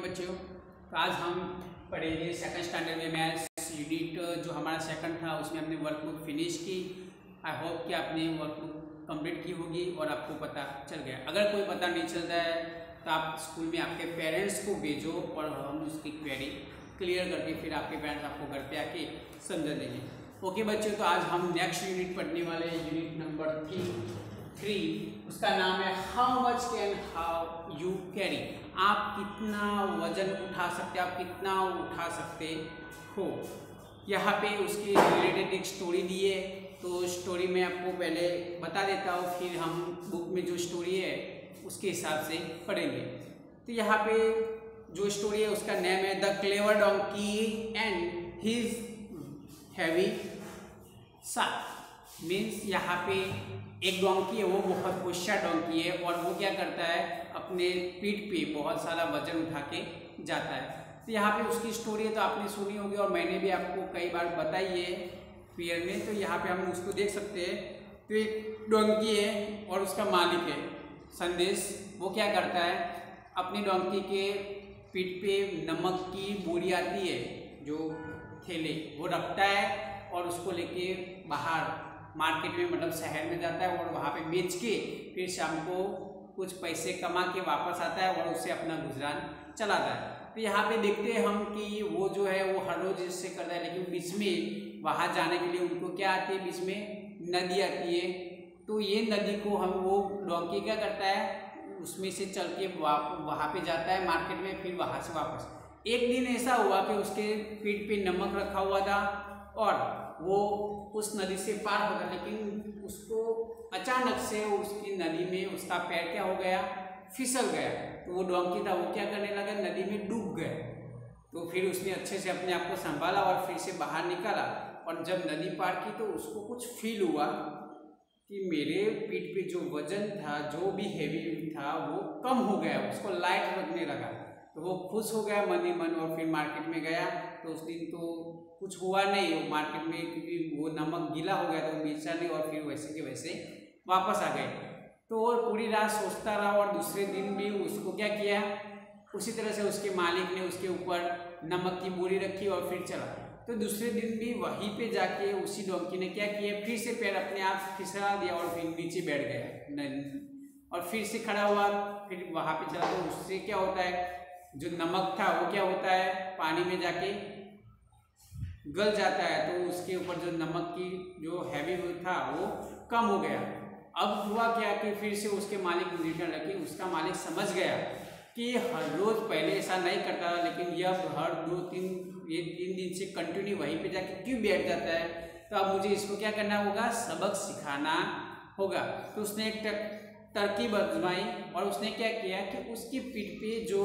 बच्चों, तो आज हम पढ़ेंगे सेकंड स्टैंडर्ड में मैथ्स यूनिट जो हमारा सेकंड था उसमें हमने वर्कबुक फिनिश की। आई होप कि आपने वर्कबुक कंप्लीट की होगी और आपको पता चल गया। अगर कोई पता नहीं चल रहा है तो आप स्कूल में आपके पेरेंट्स को भेजो और हम उसकी क्वेरी क्लियर करके फिर आपके पेरेंट्स आपको घर पे आके समझा देंगे। ओके बच्चों, तो आज हम नेक्स्ट यूनिट पढ़ने वाले हैं, यूनिट नंबर 3। उसका नाम है how much can how you carry. आप कितना वजन उठा सकते, आप कितना उठा सकते हो। यहाँ पे उसके रिलेटेड एक स्टोरी दी है, तो स्टोरी मैं आपको पहले बता देता हूँ, फिर हम बुक में जो स्टोरी है उसके हिसाब से पढ़ेंगे। तो यहाँ पे जो स्टोरी है उसका नेम है the clever donkey and his heavy साक। मीन्स यहाँ पे एक डोंकी है, वो बहुत होशियार डोंकी है और वो क्या करता है, अपने पीठ पे बहुत सारा वजन उठा के जाता है। तो यहाँ पे उसकी स्टोरी है, तो आपने सुनी होगी और मैंने भी आपको कई बार बताई है पीरियड में। तो यहाँ पे हम उसको देख सकते हैं। तो एक डोंकी है और उसका मालिक है संदेश। वो क्या करता है, अपनी डोंकी के पीठ पे नमक की बोरी आती है जो थैले, वो रखता है और उसको लेके बाहर मार्केट में मतलब शहर में जाता है और वहाँ पे बेच के फिर शाम को कुछ पैसे कमा के वापस आता है और उससे अपना गुजरान चलाता है। तो यहाँ पे देखते हैं हम कि वो जो है वो हर रोज इससे करता है, लेकिन बीच में वहाँ जाने के लिए उनको क्या आती है, बीच में नदी आती है। तो ये नदी को हम वो डोंकी क्या करता है, उसमें से चल के वहाँ पे जाता है मार्केट में, फिर वहाँ से वापस। एक दिन ऐसा हुआ कि उसके पीठ पे नमक रखा हुआ था और वो उस नदी से पार हो गया, लेकिन उसको अचानक से उसकी नदी में उसका पैर क्या हो गया, फिसल गया। तो वो डोंकी था, वो क्या करने लगा, नदी में डूब गया। तो फिर उसने अच्छे से अपने आप को संभाला और फिर से बाहर निकाला और जब नदी पार की तो उसको कुछ फील हुआ कि मेरे पीठ पे जो वजन था, जो भी हैवी था, वो कम हो गया, उसको लाइट लगने लगा। तो वो खुश हो गया मन ही मन और फिर मार्केट में गया। तो उस दिन तो कुछ हुआ नहीं वो मार्केट में, क्योंकि वो नमक गीला हो गया तो बेचा नहीं और फिर वैसे के वैसे वापस आ गए। तो वो पूरी रात सोचता रहा और दूसरे दिन भी उसको क्या किया, उसी तरह से उसके मालिक ने उसके ऊपर नमक की बोरी रखी और फिर चला। तो दूसरे दिन भी वहीं पे जाके उसी डोंकी ने क्या किया, फिर से पैर अपने आप फिसला दिया और फिर नीचे बैठ गया और फिर से खड़ा हुआ, फिर वहाँ पे चला। तो उससे क्या होता है, जो नमक था वो क्या होता है, पानी में जाके गल जाता है। तो उसके ऊपर जो नमक की जो हैवी था वो कम हो गया। अब हुआ क्या कि फिर से उसके मालिक रिटर्न लगे। उसका मालिक समझ गया कि हर रोज पहले ऐसा नहीं करता, लेकिन यह हर 2-3 दिन से कंटिन्यू वहीं पे जाके क्यों बैठ जाता है। तो अब मुझे इसको क्या करना होगा, सबक सिखाना होगा। तो उसने एक तरकीब आजमाई और उसने क्या किया कि उसकी पीठ पे जो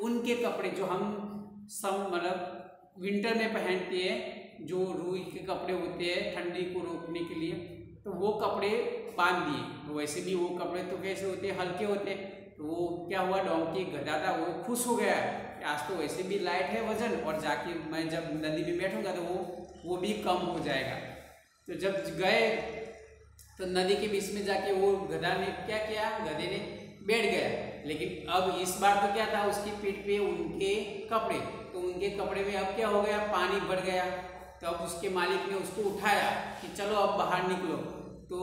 उनके कपड़े जो हम मतलब विंटर में पहनते हैं, जो रुई के कपड़े होते हैं ठंडी को रोकने के लिए, तो वो कपड़े बांध दिए। तो वैसे भी वो कपड़े तो कैसे होते हैं, हल्के होते हैं। तो वो क्या हुआ, डोंकी गधा था, वो खुश हो गया कि आज तो वैसे भी लाइट है वजन और जाके मैं जब नदी में बैठूंगा तो वो भी कम हो जाएगा। तो जब गए तो नदी के बीच में जाके वो गधा ने क्या किया, गधे ने बैठ गया। लेकिन अब इस बार तो क्या था, उसकी पीठ पे उनके कपड़े, तो उनके कपड़े में अब क्या हो गया, पानी भर गया। तो अब उसके मालिक ने उसको उठाया कि चलो अब बाहर निकलो। तो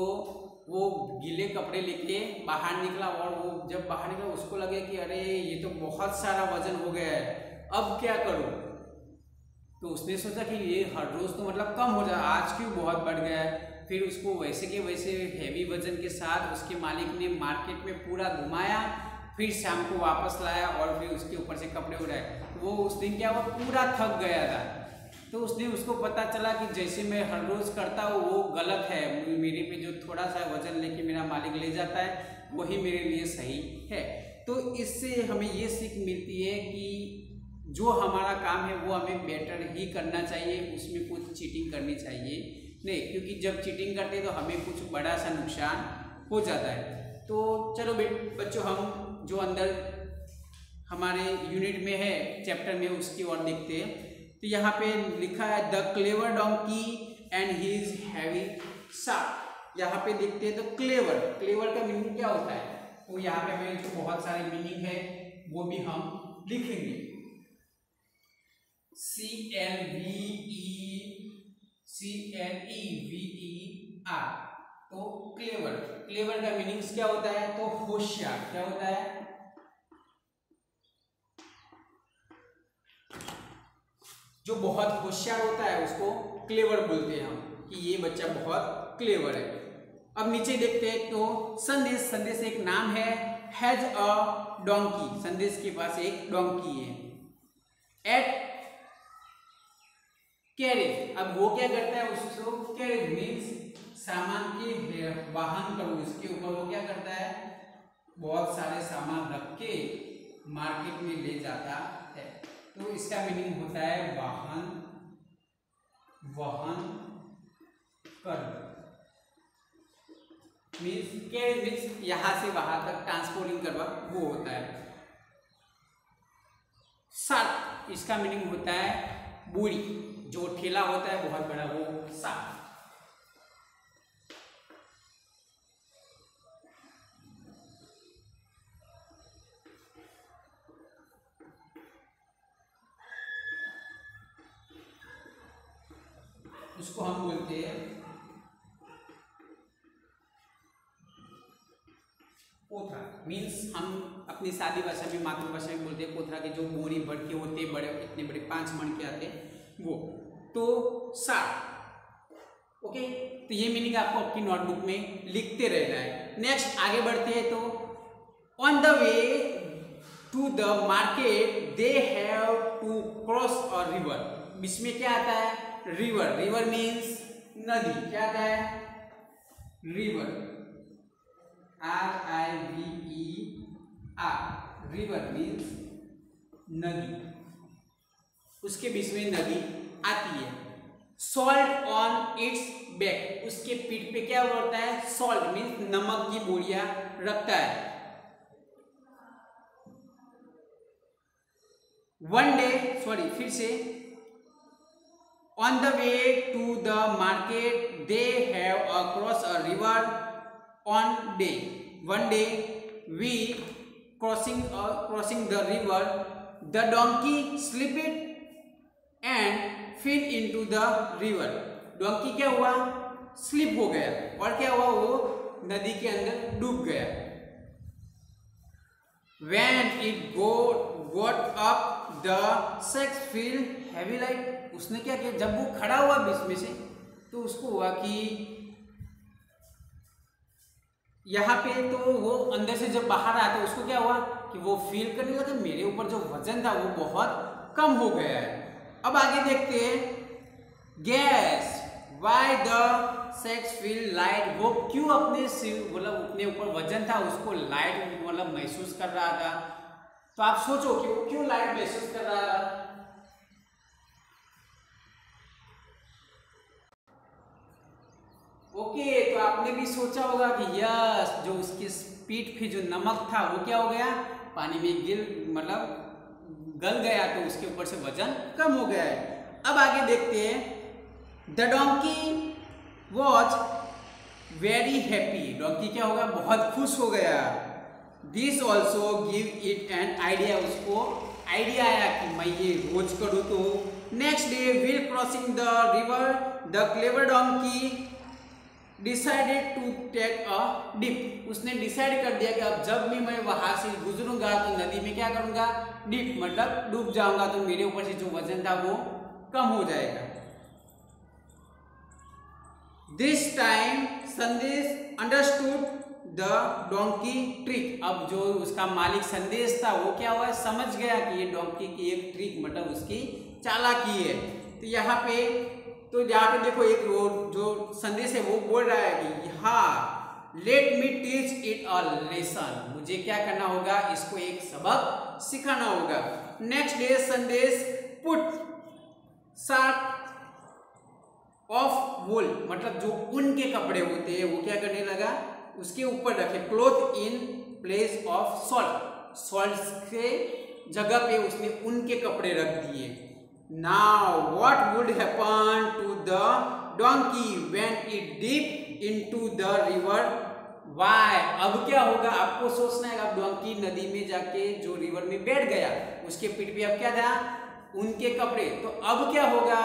वो गीले कपड़े लेके बाहर निकला और वो जब बाहर निकला उसको लगे कि अरे ये तो बहुत सारा वजन हो गया है, अब क्या करूं। तो उसने सोचा कि ये हर रोज तो मतलब कम हो जाए, आज क्यों बहुत बढ़ गया है। फिर उसको वैसे के वैसे हैवी वजन के साथ उसके मालिक ने मार्केट में पूरा घुमाया, फिर शाम को वापस लाया और फिर उसके ऊपर से कपड़े उड़ाए। वो उस दिन क्या हुआ, पूरा थक गया था। तो उसने उसको पता चला कि जैसे मैं हर रोज करता हूँ वो गलत है, मेरे पे जो थोड़ा सा वजन लेके मेरा मालिक ले जाता है वही मेरे लिए सही है। तो इससे हमें ये सीख मिलती है कि जो हमारा काम है वो हमें बेटर ही करना चाहिए, उसमें कुछ चीटिंग करनी चाहिए नहीं, क्योंकि जब चीटिंग करते हैं तो हमें कुछ बड़ा सा नुकसान हो जाता है। तो चलो बच्चों, हम जो अंदर हमारे यूनिट में है, चैप्टर में, उसकी ओर देखते हैं। तो यहाँ पे लिखा है the clever donkey and his heavy साक। यहाँ पे देखते हैं तो क्लेवर का मीनिंग क्या होता है, तो यहाँ पे हमें तो बहुत सारे मीनिंग है वो भी हम लिखेंगे। CLEVER। तो क्लेवर, क्लेवर का मीनिंग्स क्या होता है? तो होशियार। क्या होता है? जो बहुत होशियार होता है उसको क्लेवर बोलते हैं हम, कि ये बच्चा बहुत क्लेवर है। अब नीचे देखते हैं तो संदेश, संदेश एक नाम है। हैज अ डोंकी, संदेश के पास एक डोंकी है। एट कैरेज, अब वो क्या करता है? उसको कैरेज मीन्स सामान के वाहन पर, उसके ऊपर वो क्या करता है? बहुत सारे सामान रख के मार्केट में ले जाता है। तो इसका मीनिंग होता है वाहन, वहन कर। मीन्स कैरेज मीन्स यहां से वहां तक ट्रांसपोर्टिंग करवा, वो होता है। सार्क, इसका मीनिंग होता है बोरी, जो ठेला होता है बहुत बड़ा, वो सार्क। उसको हम बोलते हैं पोथरा। मीन्स हम अपनी सादी भाषा में, मातृभाषा में बोलते हैं पोथरा के, जो बोरी भर के होते बड़े, इतने बड़े 5 मन के आते वो। तो सार्क। ओके, तो ये मीनिंग आपको अपनी नोटबुक में लिखते रहना है। नेक्स्ट आगे बढ़ते हैं तो on the way to the market they have to cross a river. इसमें क्या आता है? रिवर, रिवर मीन्स नदी। क्या आता है? रिवर, RIVER, रिवर मीन्स नदी, उसके बीच में नदी आती है। सॉल्ट ऑन इट्स बैक, उसके पीठ पे क्या होता है? सॉल्ट मीन्स नमक की बोरियां रखता है। वन डे, सॉरी फिर से, on the way to the market they have across a river on day, one day we crossing the river, the donkey slipped and fell into the river। Donkey क्या हुआ? Slip हो गया, और क्या हुआ? वो नदी के अंदर डूब गया। when it got up the sex feel heavy like, उसने क्या किया? जब वो खड़ा हुआ बीच में से, तो उसको हुआ कि यहाँ पे, तो वो अंदर से जब बाहर आया तो उसको क्या हुआ कि वो फील करने लगा मेरे ऊपर जो वजन था वो बहुत कम हो गया है। अब आगे देखते हैं, gas why the sex feel light, वो क्यों अपने मतलब अपने ऊपर वजन था उसको लाइट मतलब महसूस कर रहा था। तो आप सोचो कि वो क्यों लाइट महसूस कर रहा था? ओके, तो आपने भी सोचा होगा कि यस, जो उसकी पीठ पे जो नमक था वो क्या हो गया? पानी में मतलब गल गया, तो उसके ऊपर से वजन कम हो गया है। अब आगे देखते हैं, the donkey was very happy, donkey क्या होगा? बहुत खुश हो गया। This also give it an idea, उसको आइडिया आया कि मैं ये रोज करूँ तो। Next day while crossing the river the clever donkey decided to take a dip, उसने डिसाइड कर दिया कि अब जब भी मैं वहां से गुजरूंगा तो नदी में क्या करूंगा? डिप, मतलब डूब जाऊंगा, तो मेरे ऊपर से जो वजन था वो कम हो जाएगा। दिस टाइम संदेश अंडरस्टूड द डोंकी ट्रिक, अब जो उसका मालिक संदेश था वो क्या हुआ? समझ गया कि ये डोंकी की एक ट्रिक, मतलब उसकी चालाकी है। तो यहाँ पे देखो, एक जो संदेश है वो बोल रहा है कि हाँ, let me teach it a lesson, मुझे क्या करना होगा? इसको एक सबक सिखाना होगा। नेक्स्ट डे संदेश पुट सार्क ऑफ वूल, मतलब जो ऊन के कपड़े होते हैं वो क्या करने लगा? उसके ऊपर रखे। Cloth in place of salt, salt के जगह पे उसने ऊन के कपड़े रख दिए। Now what would happen to the donkey when it dipped into the river? Why? अब क्या होगा? आपको सोचना है। अब डोंकी नदी में जाके जो रिवर में बैठ गया, उसके पीठ पे अब क्या था? उनके कपड़े, तो अब क्या होगा,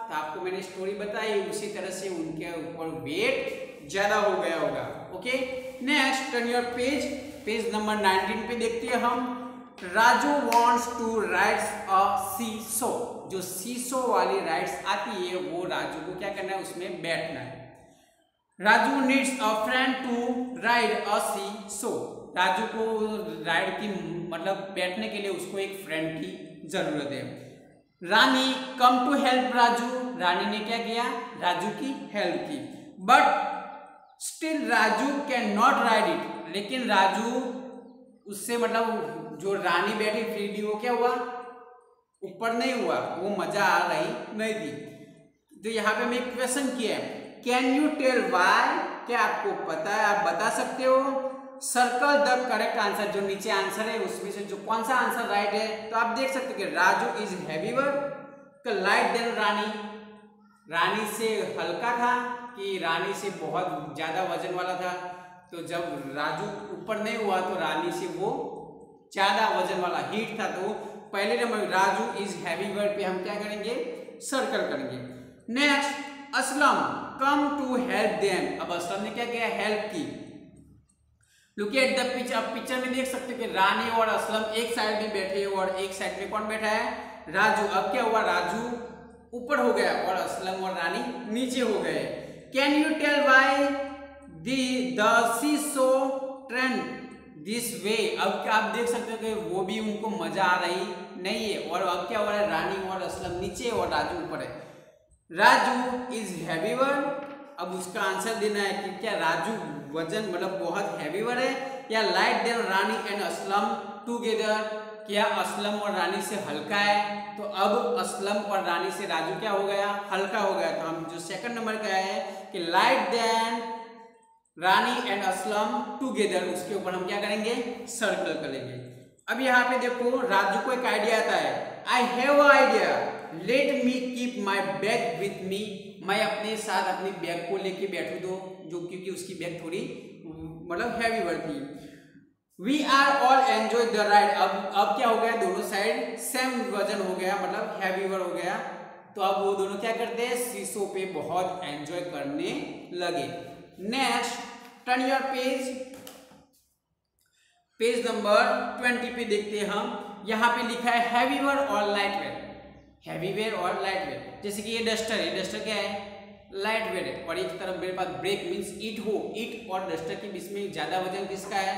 तो आपको मैंने स्टोरी बताई उसी तरह से उनके ऊपर वेट ज्यादा हो गया होगा। Okay, next turn your page, page number 19 पे देखते हैं हम। राजू वॉन्ट्स टू राइड्स अ सीसो, जो सीसो वाली राइड्स आती है वो राजू को क्या करना है, उसमें बैठना है। Raju needs a friend to ride a seesaw, Raju को राइड की मतलब बैठने के लिए उसको एक फ्रेंड की जरूरत है। रानी कम टू हेल्प राजू, रानी ने क्या किया, राजू की हेल्प की। But still Raju can not ride it, लेकिन राजू उससे मतलब जो रानी बैठी फ्रीली वो क्या हुआ, ऊपर नहीं हुआ, वो मजा आ रही नहीं थी। तो यहाँ पे मैं क्वेश्चन किया है, कैन यू टेल व्हाई, क्या आपको पता है, आप बता सकते हो। सर्कल द करेक्ट आंसर, जो नीचे आंसर है उसमें से जो कौन सा आंसर राइट है। तो आप देख सकते हो कि राजू इज हैवीवर लाइट देन रानी, रानी से हल्का था कि रानी से बहुत ज्यादा वजन वाला था। तो जब राजू ऊपर नहीं हुआ तो रानी से वो ज्यादा वजन वाला हीट था। तो पहले नंबर राजू इज हैवीवर पे हम क्या करेंगे, सर्कल करेंगे। Next Aslam come to help them, अब असलम ने क्या किया, हेल्प की। लुक एट द पिक्चर, अब पिक्चर में देख सकते हो कि रानी और असलम एक साइड में बैठे और एक साइड में कौन बैठा है, राजू। अब क्या हुआ, राजू ऊपर हो गया और असलम और रानी नीचे हो गए। Can you tell why the seesaw trend this way, अब क्या आप देख सकते हो कि वो भी उनको मजा आ रही नहीं है। और अब क्या हो रहा है, रानी और असलम नीचे और राजू ऊपर है। राजू इज हैवीवर, अब उसका आंसर देना है कि क्या राजू वजन मतलब बहुत हैवीवर है या light than Rani and Aslam together, क्या असलम और रानी से हल्का है। तो अब असलम और रानी से राजू क्या हो गया, हल्का हो गया। तो हम जो सेकंड नंबर का है कि light than Rani and Aslam together, उसके ऊपर हम क्या करेंगे, सर्कल करेंगे। अब यहाँ पे देखो राजू को एक आइडिया आता है, I have a idea, let me keep my bag with me, मैं अपने साथ अपनी बैग को लेके बैठू दो, जो क्योंकि उसकी बैग थोड़ी मतलब हैवीवर थी। We are all enjoy the ride, अब क्या हो गया, दोनों साइड सेम वजन हो गया मतलब हैवीवर हो गया। तो अब वो दोनों क्या करते हैं, सीसो पे बहुत एंजॉय करने लगे। Next turn your page, page number 20 पे देखते हैं हम। यहाँ पे लिखा है हैवीवर और लाइटवेट, हैवीवेयर और लाइटवेट। जैसे कि ये डस्टर है, डस्टर क्या है, लाइटवेट है। और एक तरफ मेरे पास ब्रेक मीन्स ईट हो, ईट और डस्टर के बीच में ज्यादा वजन किसका है,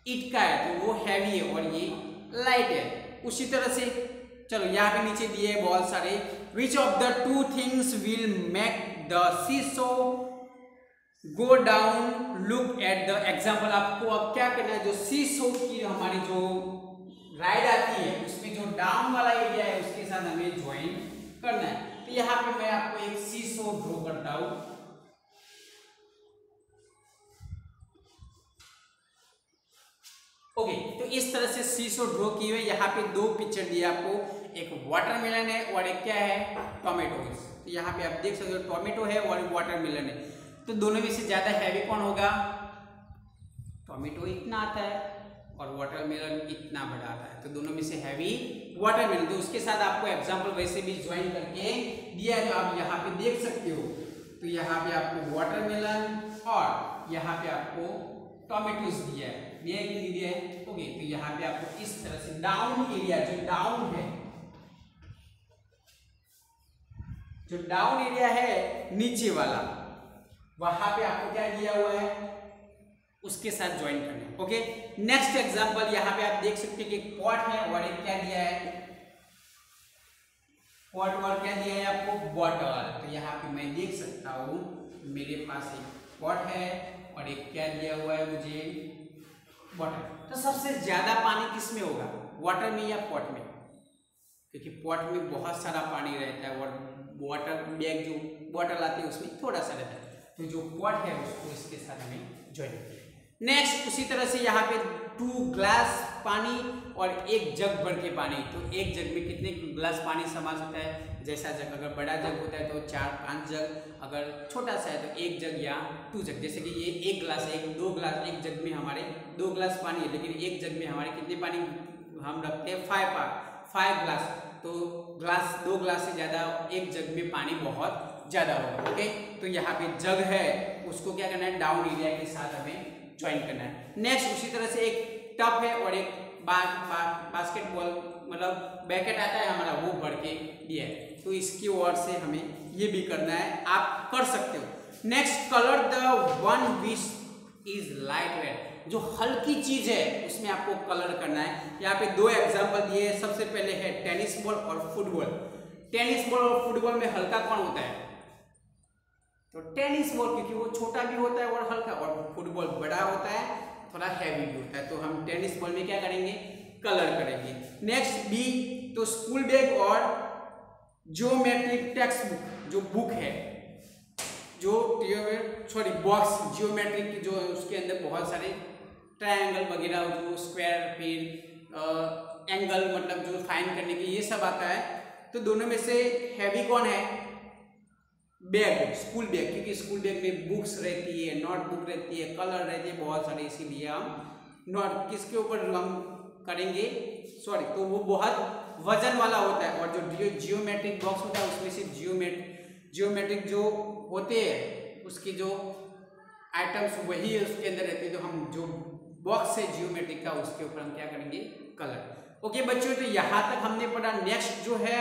ईट का है, तो वो हैवी है और ये लाइट है। उसी तरह से चलो यहाँ पे नीचे दिए है बहुत सारे, which of the two things will make the seesaw go down, look at the example. आपको अब क्या करना है, जो सीसो की हमारी जो राइड आती है उसमें जो डाउन वाला एरिया है उसके साथ हमें ज्वाइन करना है। तो यहाँ पे मैं आपको एक सीसो ड्रॉ करता हूं। ओके, तो इस तरह से सीसो ड्रॉ किए हुए यहाँ पे दो पिक्चर दिए आपको, एक वाटरमेलन है और एक क्या है, टोमेटो। तो यहाँ पे आप देख सकते हो टोमेटो है और वाटरमेलन है। तो दोनों में से ज्यादा हैवी कौन होगा, टोमेटो इतना आता है और वाटरमेलन इतना बड़ा आता है। तो दोनों में से हैवी वाटरमेलन। तो उसके साथ आपको एग्जांपल वैसे भी ज्वाइन करके दिया है, तो आप यहाँ पे देख सकते हो। तो यहाँ पे आपको वाटरमेलन और यहाँ पे आपको टोमेटोज दिया है, दिया कि नहीं दिया है। ओके, तो यहाँ पे आपको इस तरह से डाउन एरिया, जो डाउन है, जो डाउन एरिया है नीचे वाला, वहां पे आपको क्या दिया हुआ है, उसके साथ ज्वाइन करना है। ओके, नेक्स्ट एग्जांपल यहाँ पे आप देख सकते हैं कि एक पॉट है और एक क्या दिया है, पॉट और क्या दिया है आपको, बॉटल। तो यहाँ पे मैं देख सकता हूँ मेरे पास एक पॉट है और एक क्या दिया हुआ है मुझे, बॉटल। तो सबसे ज्यादा पानी किस में होगा, वाटर में या पॉट में, क्योंकि पॉट में बहुत सारा पानी रहता है और वाटर बैग जो बॉटल आती है उसमें थोड़ा सा रहता है। तो जो पॉट है उसको इसके साथ हमें ज्वाइन। नेक्स्ट उसी तरह से यहाँ पे 2 ग्लास पानी और एक जग भर के पानी। तो एक जग में कितने ग्लास पानी समा सकता है, जैसा जग, अगर बड़ा जग होता है तो 4-5 जग, अगर छोटा सा है तो 1 जग या 2 जग। जैसे कि ये 1 ग्लास है, 2 ग्लास, एक जग में हमारे 2 ग्लास पानी है, लेकिन एक जग में हमारे कितने पानी हम रखते हैं, 5 ग्लास, तो ग्लास 2 ग्लास से ज़्यादा एक जग में पानी बहुत ज़्यादा होगा। ओके, तो यहाँ पे जग है उसको क्या करना है, डाउन एरिया के साथ हमें ज्वाइन करना है। नेक्स्ट उसी तरह से एक टब है और एक बास्केटबॉल मतलब बैकेट आता है हमारा, वो भर के दिया है, तो इसकी ओर से हमें ये भी करना है, आप कर सकते हो। Next, colour the one which is light weight, जो हल्की चीज है उसमें आपको कलर करना है। यहाँ पे 2 एग्जांपल दिए हैं। सबसे पहले है टेनिस बॉल और फुटबॉल। टेनिस बॉल और फुटबॉल में हल्का कौन होता है, तो टेनिस बॉल, क्योंकि वो छोटा भी होता है और हल्का, और फुटबॉल बड़ा होता है, थोड़ा हैवी भी होता है, तो हम टेनिस बॉल में क्या करेंगे, कलर करेंगे। नेक्स्ट बी, तो स्कूल बैग और ज्योमेट्रिक टेक्स्ट बुक, जो बुक है, जो बॉक्स जियोमेट्रिक की, जो उसके अंदर बहुत सारे ट्रायंगल वगैरह, जो स्क्वायर, फिर एंगल, मतलब जो फाइंड करने की ये सब आता है, तो दोनों में से हैवी कौन है, बैग, स्कूल बैग, क्योंकि स्कूल बैग में बुक्स रहती है, नोटबुक रहती है, कलर रहती है बहुत सारे, इसीलिए हम नोट किसके ऊपर हम करेंगे, तो वो बहुत वजन वाला होता है। और जो जियोमेट्रिक बॉक्स होता है उसमें सिर्फ जियोमेट्रिक जो होते हैं उसके जो आइटम्स वही उसके अंदर रहते हैं, तो हम जो बॉक्स है जियोमेट्रिक का उसके ऊपर हम क्या करेंगे, कलर। ओके बच्चों, तो यहाँ तक हमने पढ़ा। नेक्स्ट जो है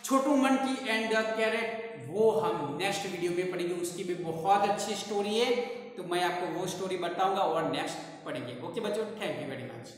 छोटू मंकी एंड द कैरेट, वो हम नेक्स्ट वीडियो में पढ़ेंगे, उसकी भी बहुत अच्छी स्टोरी है, तो मैं आपको वो स्टोरी बताऊंगा और नेक्स्ट पढ़ेंगे। ओके बच्चों, थैंक यू वेरी मच।